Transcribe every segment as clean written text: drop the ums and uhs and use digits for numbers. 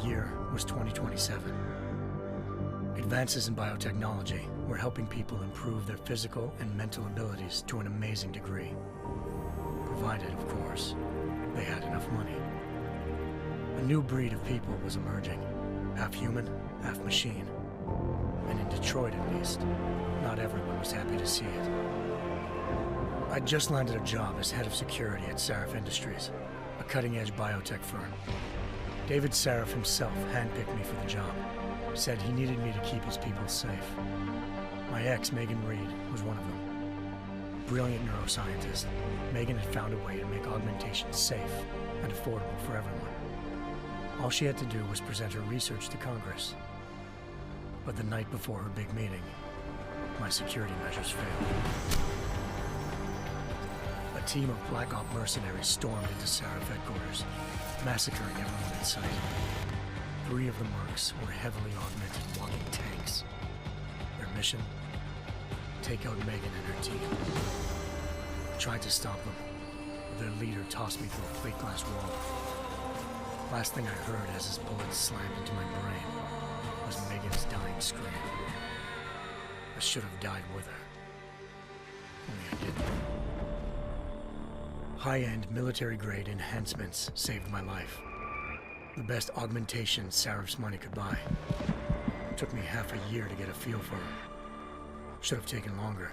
year was 2027. Advances in biotechnology were helping people improve their physical and mental abilities to an amazing degree. Provided, of course, they had enough money. A new breed of people was emerging, half human, half machine. And in Detroit, at least, not everyone was happy to see it. I'd just landed a job as head of security at Sarif Industries, a cutting-edge biotech firm. David Sarif himself handpicked me for the job, said he needed me to keep his people safe. My ex, Megan Reed, was one of them. Brilliant neuroscientist, Megan had found a way to make augmentation safe and affordable for everyone. All she had to do was present her research to Congress. But the night before her big meeting, my security measures failed. A team of Black Op mercenaries stormed into Sarif headquarters, massacring everyone in sight. 3 of the mercs were heavily augmented walking tanks. Their mission? Take out Megan and her team. I tried to stop them, but their leader tossed me through a plate glass wall. Last thing I heard as his bullets slammed into my brain was Megan's dying scream. I should have died with her. Only I didn't. High-end military-grade enhancements saved my life. The best augmentation Sarif's money could buy. It took me half a year to get a feel for her. Should have taken longer.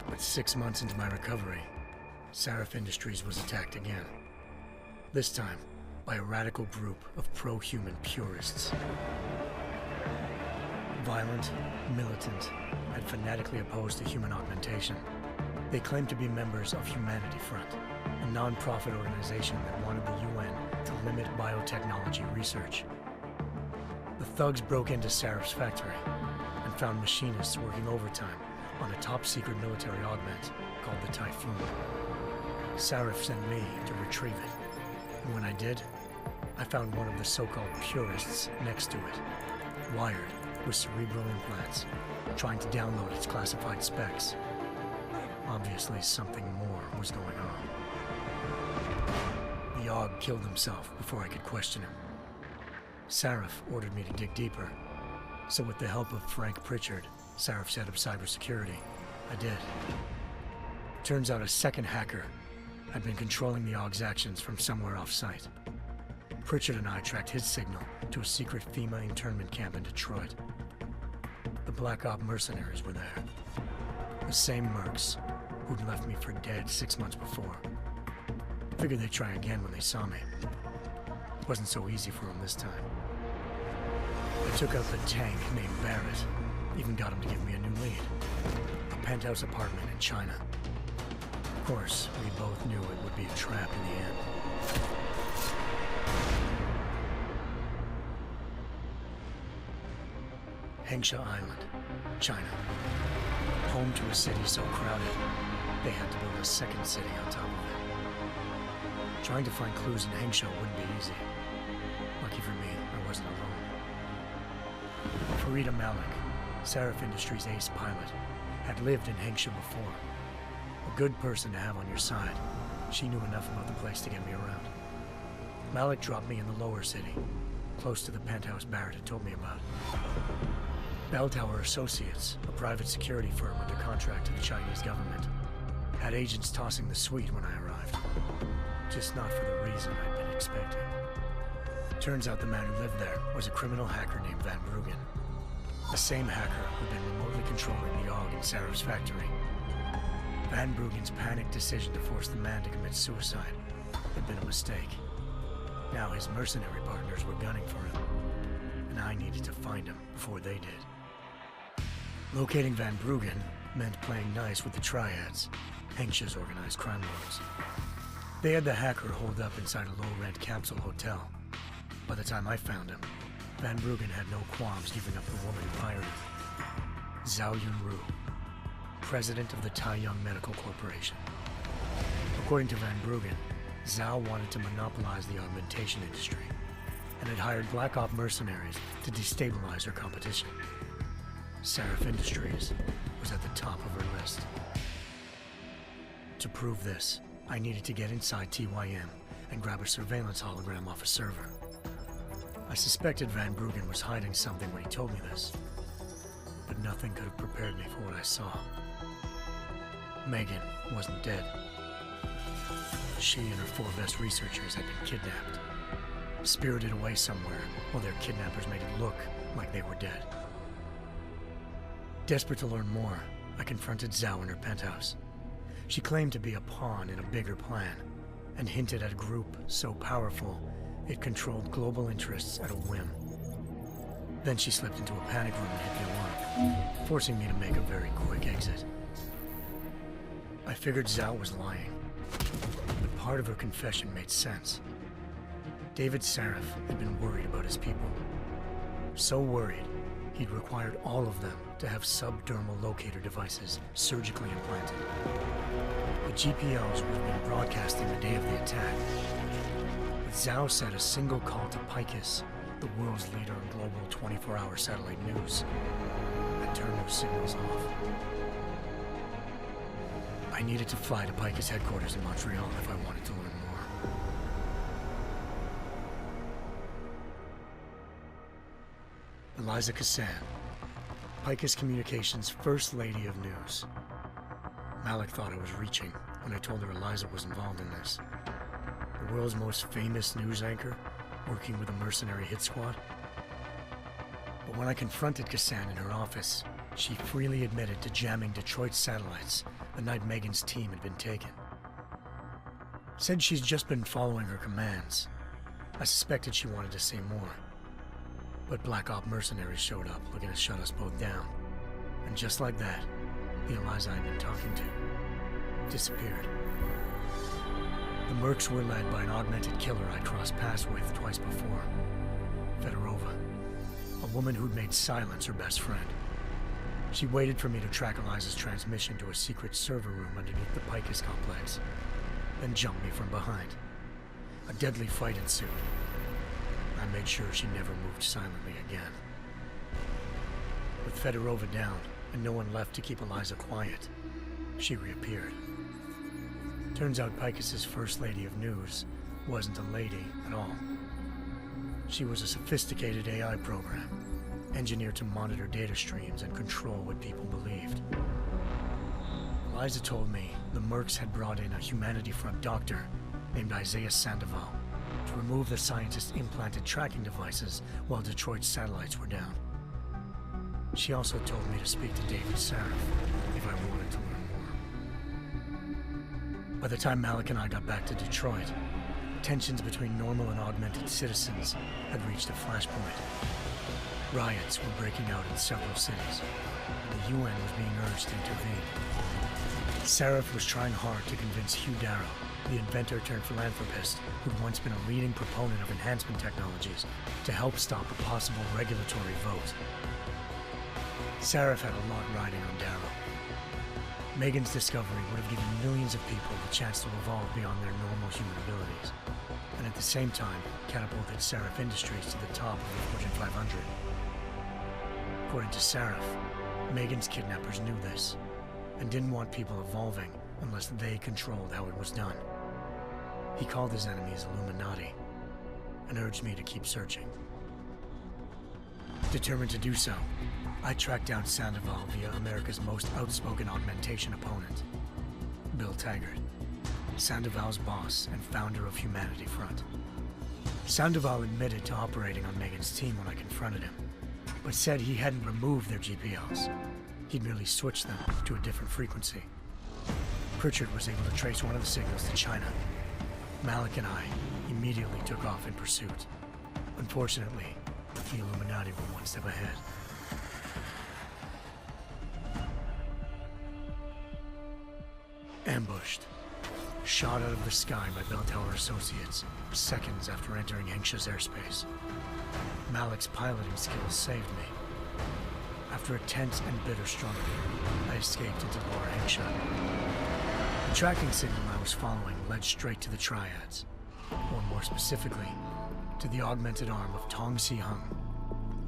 But 6 months into my recovery, Sarif Industries was attacked again. This time, by a radical group of pro-human purists. Violent, militant, and fanatically opposed to human augmentation. They claimed to be members of Humanity Front, a non-profit organization that wanted the UN to limit biotechnology research. The thugs broke into Sarif's factory and found machinists working overtime on a top-secret military augment called the Typhoon. Sarif sent me to retrieve it, and when I did, I found one of the so-called purists next to it, wired with cerebral implants, trying to download its classified specs. Obviously, something more was going on. The AUG killed himself before I could question him. Sarif ordered me to dig deeper, so with the help of Frank Pritchard, Sarif's head of cybersecurity, I did. Turns out a second hacker had been controlling the AUG's actions from somewhere off-site. Pritchard and I tracked his signal to a secret FEMA internment camp in Detroit. The Black Op mercenaries were there. The same mercs who'd left me for dead 6 months before. Figured they'd try again when they saw me. It wasn't so easy for them this time. I took out the tank named Barrett, even got him to give me a new lead. A penthouse apartment in China. Of course, we both knew it would be a trap in the end. Hengsha Island, China. Home to a city so crowded, they had to build a second city on top of it. Trying to find clues in Hengsha wouldn't be easy. Lucky for me, I wasn't alone. Farida Malik, Sarif Industries' ace pilot, had lived in Hengsha before. A good person to have on your side. She knew enough about the place to get me around. Malik dropped me in the lower city, close to the penthouse Barrett had told me about. Bell Tower Associates, a private security firm under contract to the Chinese government, had agents tossing the suite when I arrived. Just not for the reason I'd been expecting. Turns out the man who lived there was a criminal hacker named Van Bruggen. The same hacker who'd been remotely controlling the AUG in Sarif's factory. Van Bruggen's panicked decision to force the man to commit suicide had been a mistake. Now his mercenary partners were gunning for him, and I needed to find him before they did. Locating Van Bruggen meant playing nice with the Triads, Hengsha's organized crime lords. They had the hacker holed up inside a low-rent capsule hotel. By the time I found him, Van Bruggen had no qualms giving up the woman who hired him. Zhao Yunru, president of the Taiyang Medical Corporation. According to Van Bruggen, Zhao wanted to monopolize the augmentation industry and had hired Black Op mercenaries to destabilize her competition. Sarif Industries was at the top of her list. To prove this, I needed to get inside TYM and grab a surveillance hologram off a server. I suspected Van Bruggen was hiding something when he told me this, but nothing could have prepared me for what I saw. Megan wasn't dead. She and her 4 best researchers had been kidnapped, spirited away somewhere while their kidnappers made it look like they were dead. Desperate to learn more, I confronted Zhao in her penthouse. She claimed to be a pawn in a bigger plan, and hinted at a group so powerful it controlled global interests at a whim. Then she slipped into a panic room and hit the alarm, forcing me to make a very quick exit. I figured Zhao was lying, but part of her confession made sense. David Sarif had been worried about his people. So worried, he'd required all of them to have subdermal locator devices surgically implanted. The GPLs would have been broadcasting the day of the attack. But Zhao said a single call to Picus, the world's leader in global 24-hour satellite news, had turned those signals off. I needed to fly to Picus headquarters in Montreal if I wanted to learn more. Eliza Cassan, Picus Communications' First Lady of News. Malik thought I was reaching when I told her Eliza was involved in this. The world's most famous news anchor, working with a mercenary hit squad. But when I confronted Cassan in her office, she freely admitted to jamming Detroit's satellites the night Megan's team had been taken. Said she's just been following her commands. I suspected she wanted to say more. But Black Op mercenaries showed up looking to shut us both down. And just like that, the Eliza I'd been talking to disappeared. The Mercs were led by an augmented killer I crossed paths with twice before, Fedorova, a woman who'd made silence her best friend. She waited for me to track Eliza's transmission to a secret server room underneath the Picus complex, then jumped me from behind. A deadly fight ensued. I made sure she never moved silently again. With Fedorova down and no one left to keep Eliza quiet, she reappeared. Turns out Picus's First Lady of News wasn't a lady at all. She was a sophisticated AI program, engineered to monitor data streams and control what people believed. Eliza told me the Mercs had brought in a Humanity Front doctor named Isaiah Sandoval to remove the scientist's implanted tracking devices while Detroit's satellites were down. She also told me to speak to David Sarif if I wanted to learn more. By the time Malik and I got back to Detroit, tensions between normal and augmented citizens had reached a flashpoint. Riots were breaking out in several cities, and the UN was being urged to intervene. Sarif was trying hard to convince Hugh Darrow, the inventor-turned-philanthropist who'd once been a leading proponent of enhancement technologies, to help stop a possible regulatory vote. Sarif had a lot riding on Darrow. Megan's discovery would have given millions of people the chance to evolve beyond their normal human abilities, and at the same time catapulted Sarif Industries to the top of the Fortune 500. According to Sarif, Megan's kidnappers knew this, and didn't want people evolving unless they controlled how it was done. He called his enemies Illuminati, and urged me to keep searching. Determined to do so, I tracked down Sandoval via America's most outspoken augmentation opponent, Bill Taggart, Sandoval's boss and founder of Humanity Front. Sandoval admitted to operating on Megan's team when I confronted him, but said he hadn't removed their GPLs. He'd merely switched them to a different frequency. Pritchard was able to trace one of the signals to China. Malik and I immediately took off in pursuit. Unfortunately, the Illuminati were one step ahead. Ambushed. Shot out of the sky by Bell Tower Associates, seconds after entering Hengsha's airspace. Malik's piloting skills saved me. After a tense and bitter struggle, I escaped into Lower Hengsha. The tracking signal I was following led straight to the Triads, or more specifically, to the augmented arm of Tong Si-hung,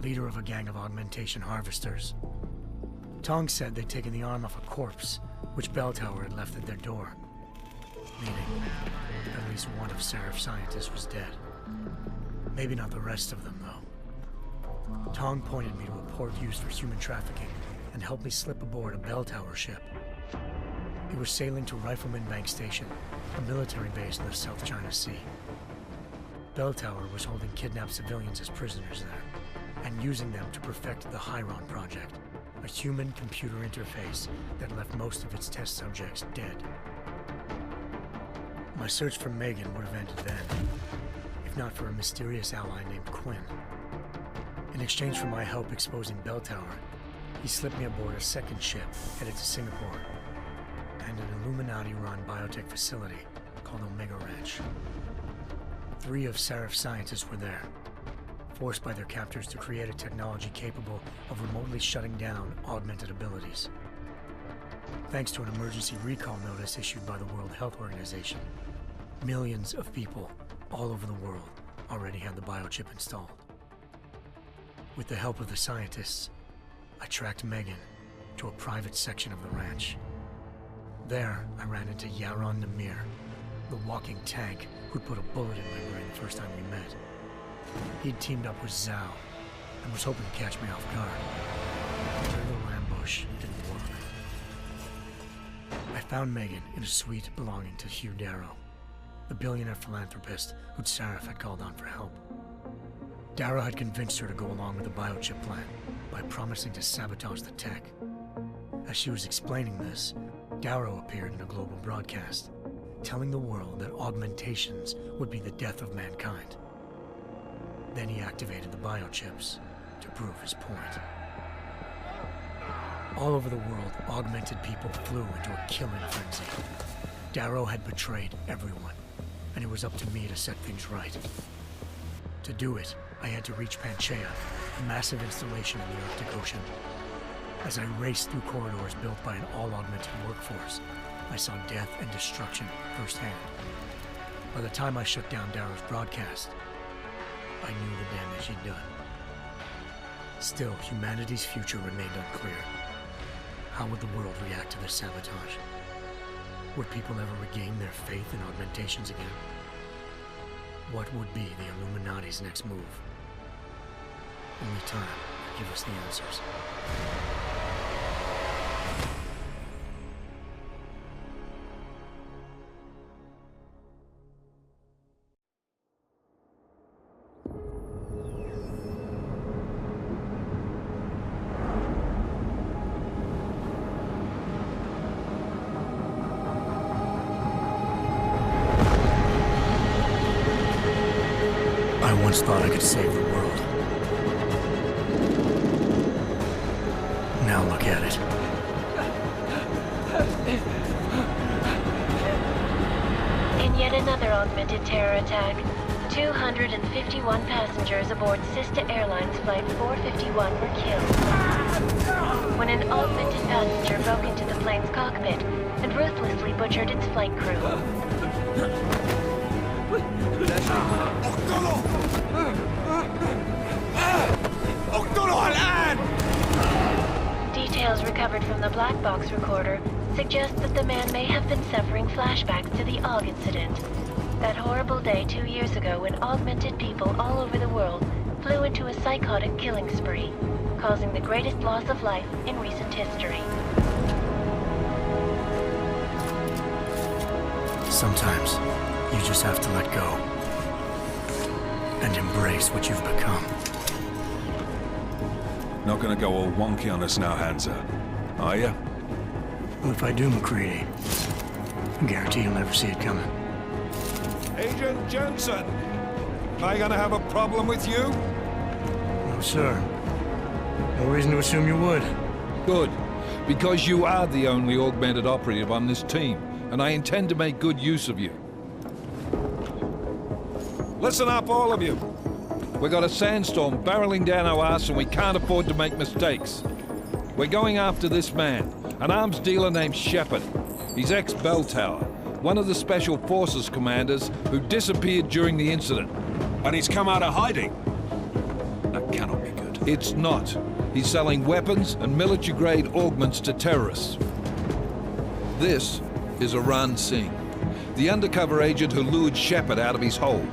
leader of a gang of augmentation harvesters. Tong said they'd taken the arm off a corpse, which Bell Tower had left at their door, meaning at least one of Sarif's scientists was dead. Maybe not the rest of them, though. Tong pointed me to a port used for human trafficking and helped me slip aboard a bell tower ship. He was sailing to Rifleman Bank Station, a military base in the South China Sea. Bell Tower was holding kidnapped civilians as prisoners there, and using them to perfect the Hyron Project, a human-computer interface that left most of its test subjects dead. My search for Megan would have ended then, if not for a mysterious ally named Quinn. In exchange for my help exposing Bell Tower, he slipped me aboard a second ship headed to Singapore and an Illuminati-run biotech facility called Omega Ranch. 3 of Seraph's scientists were there, forced by their captors to create a technology capable of remotely shutting down augmented abilities. Thanks to an emergency recall notice issued by the World Health Organization, millions of people all over the world already had the biochip installed. With the help of the scientists, I tracked Megan to a private section of the ranch. There, I ran into Yaron Namir, the walking tank who'd put a bullet in my brain the first time we met. He'd teamed up with Zhao and was hoping to catch me off guard. Their little ambush didn't work. I found Megan in a suite belonging to Hugh Darrow, the billionaire philanthropist who'd Seraph had called on for help. Darrow had convinced her to go along with the biochip plan by promising to sabotage the tech. As she was explaining this, Darrow appeared in a global broadcast, telling the world that augmentations would be the death of mankind. Then he activated the biochips to prove his point. All over the world, augmented people flew into a killing frenzy. Darrow had betrayed everyone, and it was up to me to set things right. To do it, I had to reach Panchaea, a massive installation in the Arctic Ocean. As I raced through corridors built by an all-augmented workforce, I saw death and destruction firsthand. By the time I shut down Darrow's broadcast, I knew the damage he'd done. Still, humanity's future remained unclear. How would the world react to this sabotage? Would people ever regain their faith in augmentations again? What would be the Illuminati's next move? Only time will give us the answers. I once thought I could save the world. Now look at it. In yet another augmented terror attack, 251 passengers aboard Sister Airlines Flight 451 were killed when an augmented passenger broke into the plane's cockpit and ruthlessly butchered its flight crew. Details recovered from the black box recorder suggest that the man may have been suffering flashbacks to the AUG incident. That horrible day 2 years ago when augmented people all over the world flew into a psychotic killing spree, causing the greatest loss of life in recent history. Sometimes, you just have to let go and embrace what you've become. Not gonna go all wonky on us now, Hansa, are ya? Well, if I do, McCready, I guarantee you'll never see it coming. Agent Jensen, am I gonna have a problem with you? No, sir. No reason to assume you would. Good, because you are the only augmented operative on this team, and I intend to make good use of you. Listen up, all of you. We got a sandstorm barreling down our ass and we can't afford to make mistakes. We're going after this man, an arms dealer named Shepard. He's ex-Bell Tower, one of the Special Forces commanders who disappeared during the incident. And he's come out of hiding? That cannot be good. It's not. He's selling weapons and military-grade augments to terrorists. This is Aran Singh, the undercover agent who lured Shepard out of his hole.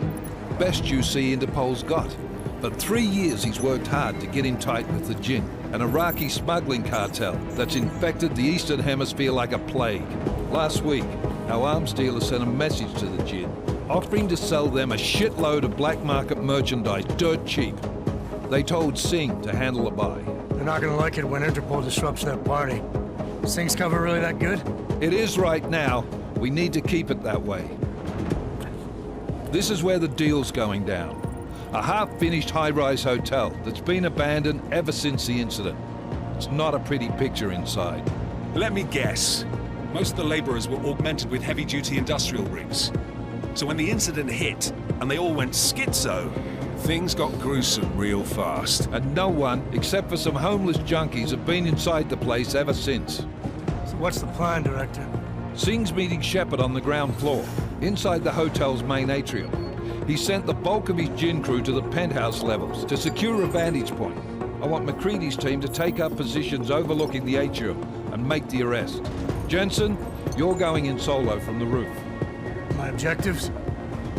Best you see Interpol's got. For 3 years he's worked hard to get in tight with the Jinn, an Iraqi smuggling cartel that's infected the Eastern Hemisphere like a plague. Last week, our arms dealer sent a message to the Jinn, offering to sell them a shitload of black market merchandise dirt cheap. They told Singh to handle the buy. They're not gonna like it when Interpol disrupts their party. Singh's cover really that good? It is right now. We need to keep it that way. This is where the deal's going down. A half-finished high-rise hotel that's been abandoned ever since the incident. It's not a pretty picture inside. Let me guess. Most of the laborers were augmented with heavy-duty industrial rigs. So when the incident hit, and they all went schizo, things got gruesome real fast. And no one, except for some homeless junkies, have been inside the place ever since. So what's the plan, Director? Singh's meeting Shepard on the ground floor, inside the hotel's main atrium. He sent the bulk of his Jinn crew to the penthouse levels to secure a vantage point. I want McCready's team to take up positions overlooking the atrium and make the arrest. Jensen, you're going in solo from the roof. My objectives?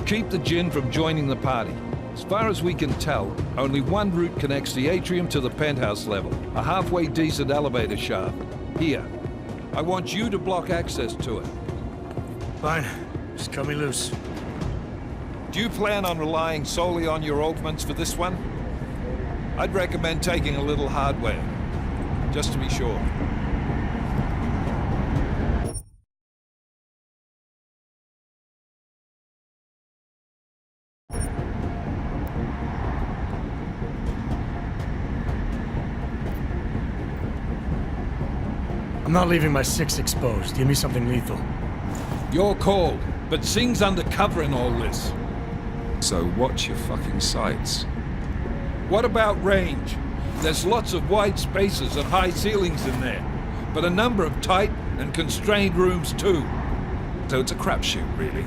Keep the Jinn from joining the party. As far as we can tell, only one route connects the atrium to the penthouse level, a halfway decent elevator shaft. Here. I want you to block access to it. Fine. Just cut me loose. Do you plan on relying solely on your augments for this one? I'd recommend taking a little hardware, just to be sure. I'm not leaving my 6 exposed. Give me something lethal. Your call, but Singh's undercover in all this. So watch your fucking sights. What about range? There's lots of wide spaces and high ceilings in there, but a number of tight and constrained rooms too. So it's a crapshoot, really.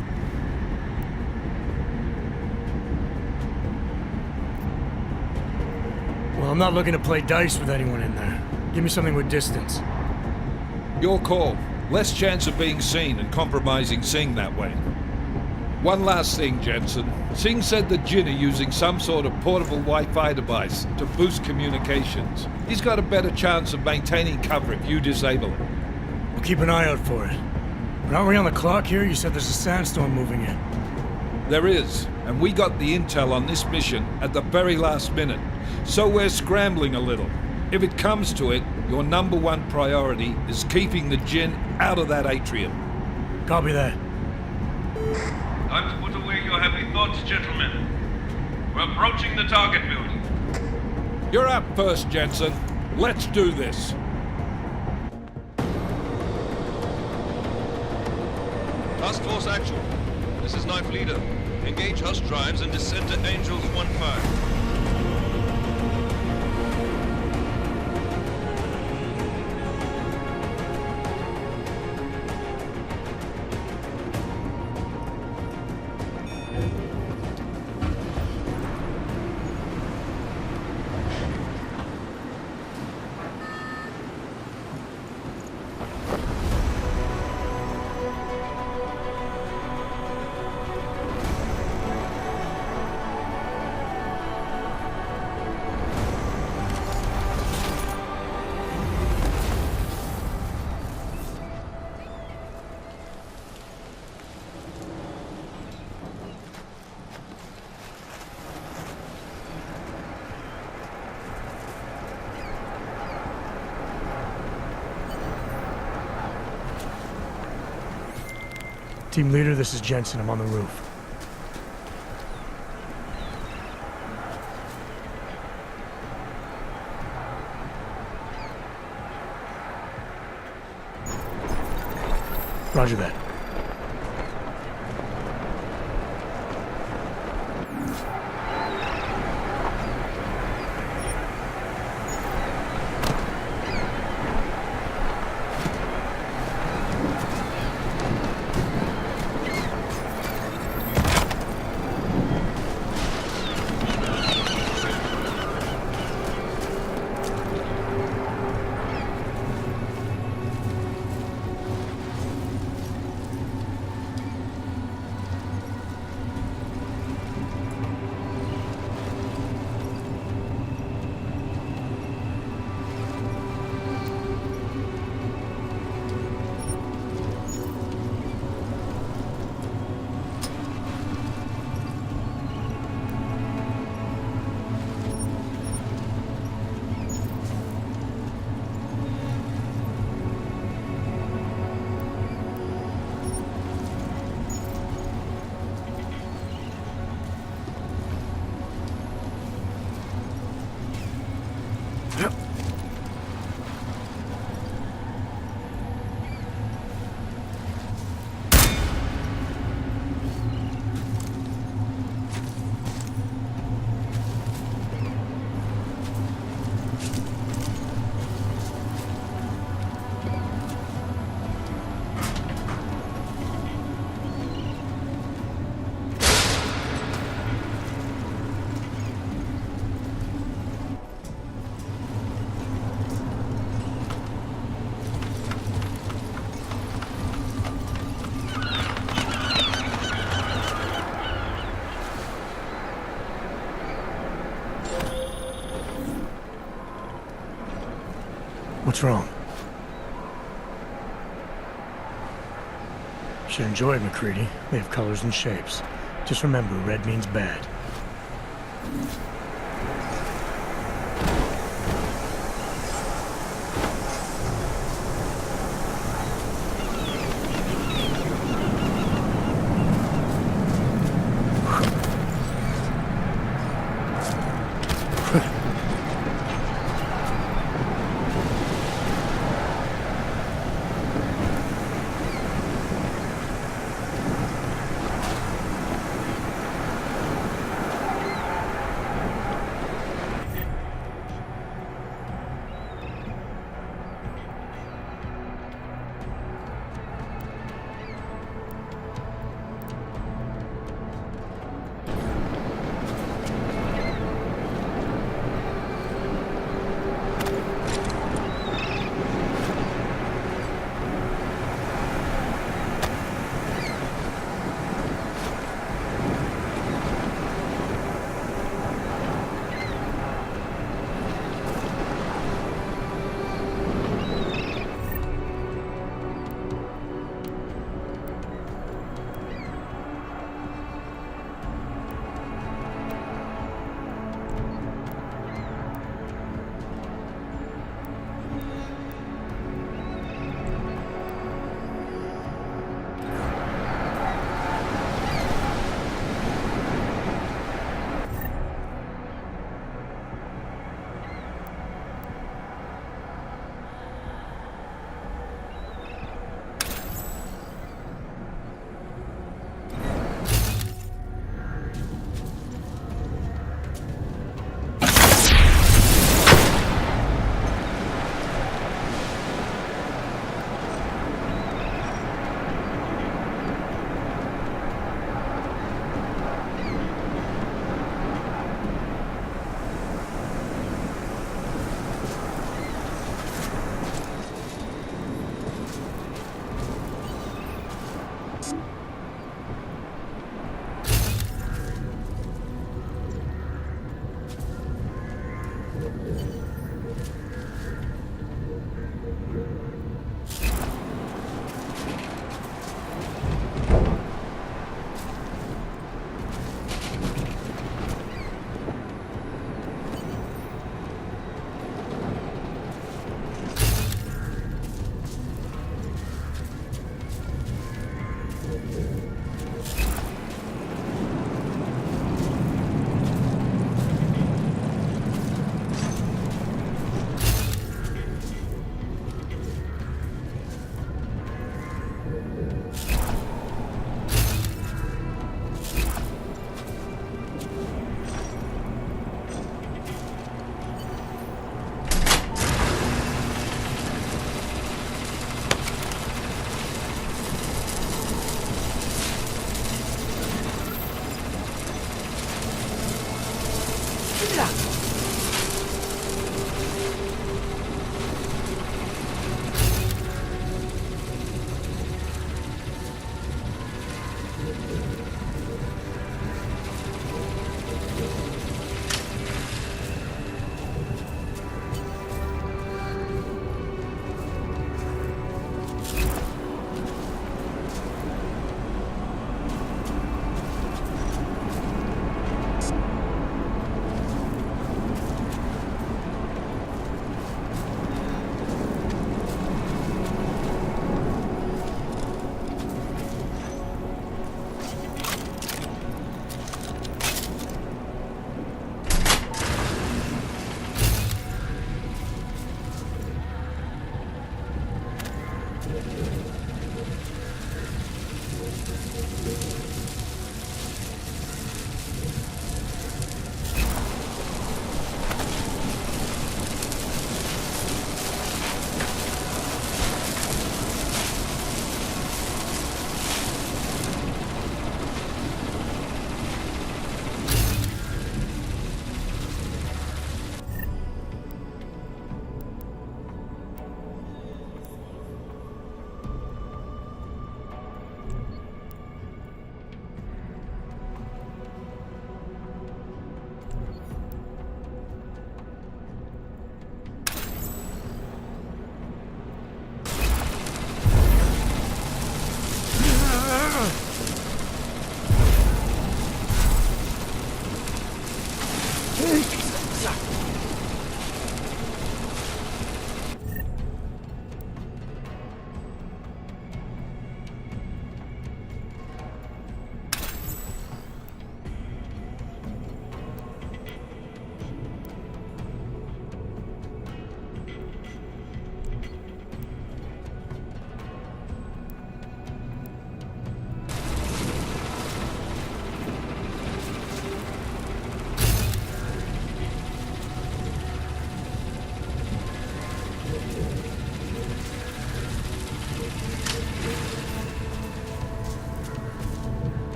Well, I'm not looking to play dice with anyone in there. Give me something with distance. Your call. Less chance of being seen and compromising Singh that way. One last thing, Jensen. Singh said the Jinn are using some sort of portable Wi-Fi device to boost communications. He's got a better chance of maintaining cover if you disable it. We'll keep an eye out for it. But aren't we on the clock here? You said there's a sandstorm moving in. There is, and we got the intel on this mission at the very last minute. So we're scrambling a little. If it comes to it, your number one priority is keeping the Jinn out of that atrium. Copy that. Time to put away your heavy thoughts, gentlemen. We're approaching the target building. You're up first, Jensen. Let's do this. Task Force Actual. This is Knife Leader. Engage Hush drives and descend to Angels 1-5. Team leader, this is Jensen. I'm on the roof. Roger that. What's wrong? Should enjoy it, McCready. They have colors and shapes. Just remember, red means bad.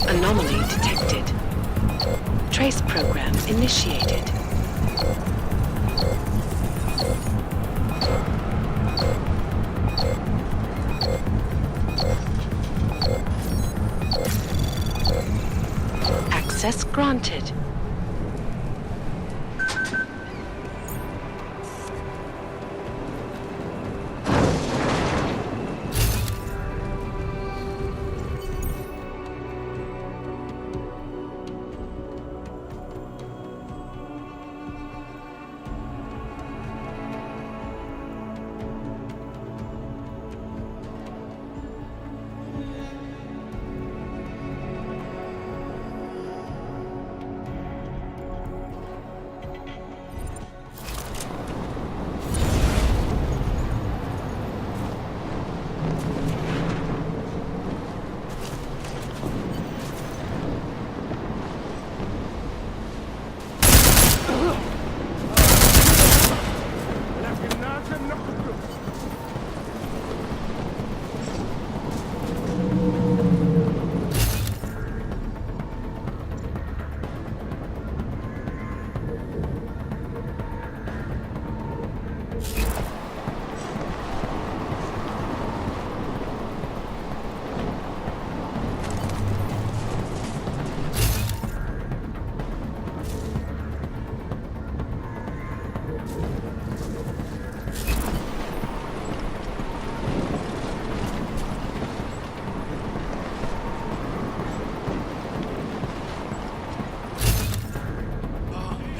Anomaly detected. Trace program initiated. Access granted.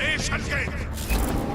Ancient Gate!